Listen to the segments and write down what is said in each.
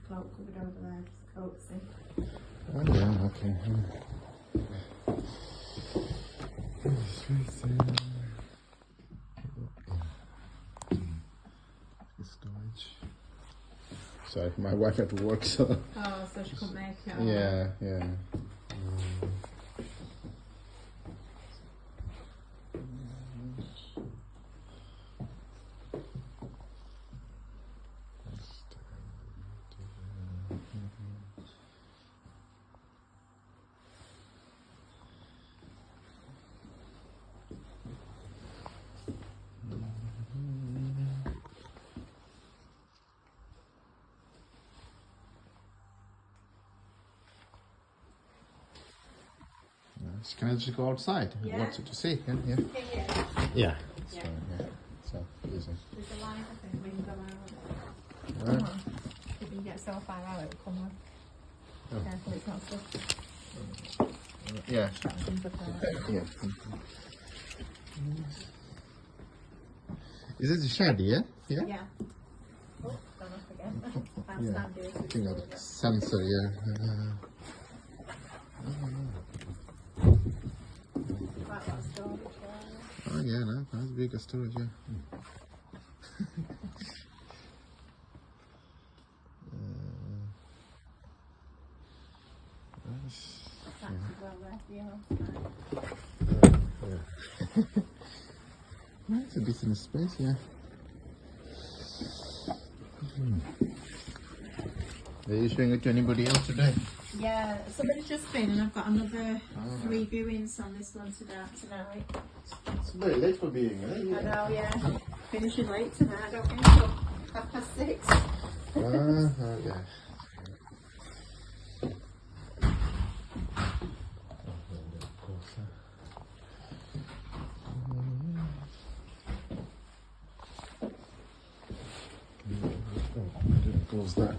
Covered over there, just coaxing. Oh yeah, okay. Storage. Sorry, my wife had to work, so. Oh, so she couldn't make it. Yeah, yeah. Can I just go outside? Yeah. What's it to see? Yeah, yeah. Yeah. So, yeah. So easy. There's a light, I think, we can go out. Right. If you get so far out, it'll come on. Oh. Careful, it's not stuck. Yeah. That comes apart. Yeah. Is it the shed? Yeah. Yeah. Yeah. Oh, gone off again. Can't Yeah. stand it. I think of the sensor. Yeah. Quite a lot of storage there. Oh yeah, no, that's bigger storage. Yeah. That's well there for you. It's a decent space, yeah. Are you showing it to anybody else today? Yeah, somebody's just been and I've got another 3 viewings on this one tonight. It's very late for being, eh? I know, yeah. Finishing late tonight, I don't finish till 6:30. Yeah. Close that.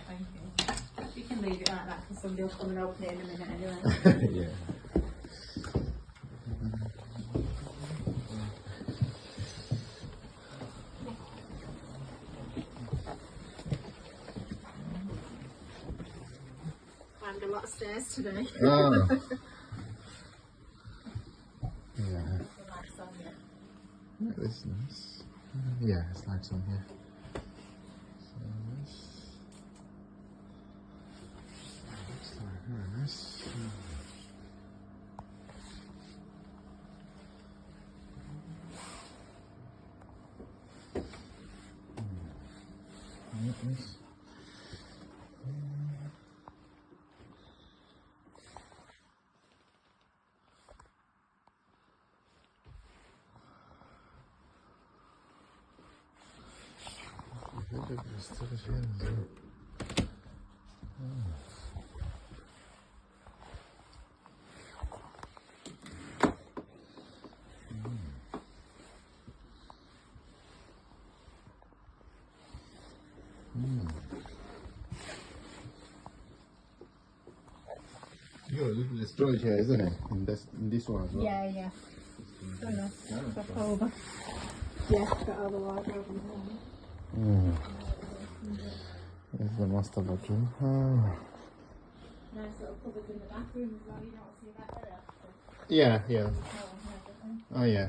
Thank you. You can leave it like that because somebody will come and open it in a minute anyway. Yeah. Climbed a lot of stairs today. Oh. Yeah. The lights on, yeah. Yeah, this is nice. Yeah, it's lights on here. So nice. Looks like very nice. Nice. You're a little storage here, isn't it? In this one as well. Yeah, yeah. Oh, no. Back over. Yeah, got all the wardrobe in there. There's the master bedroom. Nice little cupboard in the bathroom as well, you don't see that very often. Yeah, yeah. Oh, and everything. Oh, yeah.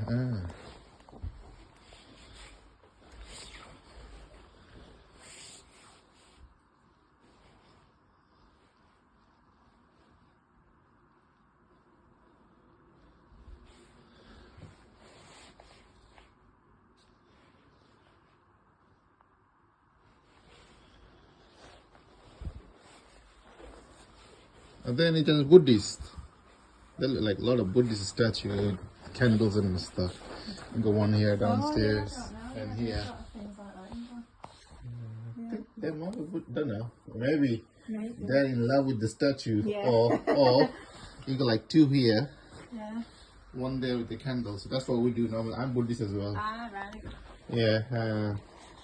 Are there any Buddhist? They look like a lot of Buddhist statues, candles and stuff. You got one here downstairs and here. Things like that, isn't I think they might have, don't know. Maybe there? they're in love with the statue, Yeah. or you got like two here, Yeah. one there with the candles. So that's what we do normally. I'm Buddhist as well. Ah, right. Yeah.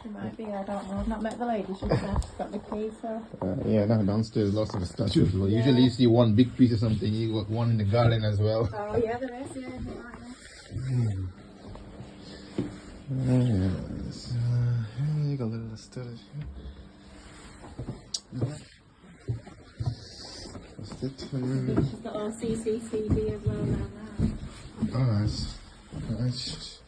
She might be, I don't know. I've not met the lady, she's got the key, so. Yeah, no, downstairs lots of statues as well. Usually you see one big piece of something, you got one in the garden as well. Oh, yeah, there is, yeah. Yes. You got a little statue. What's it? She's got all CCTV as well now. Oh, nice.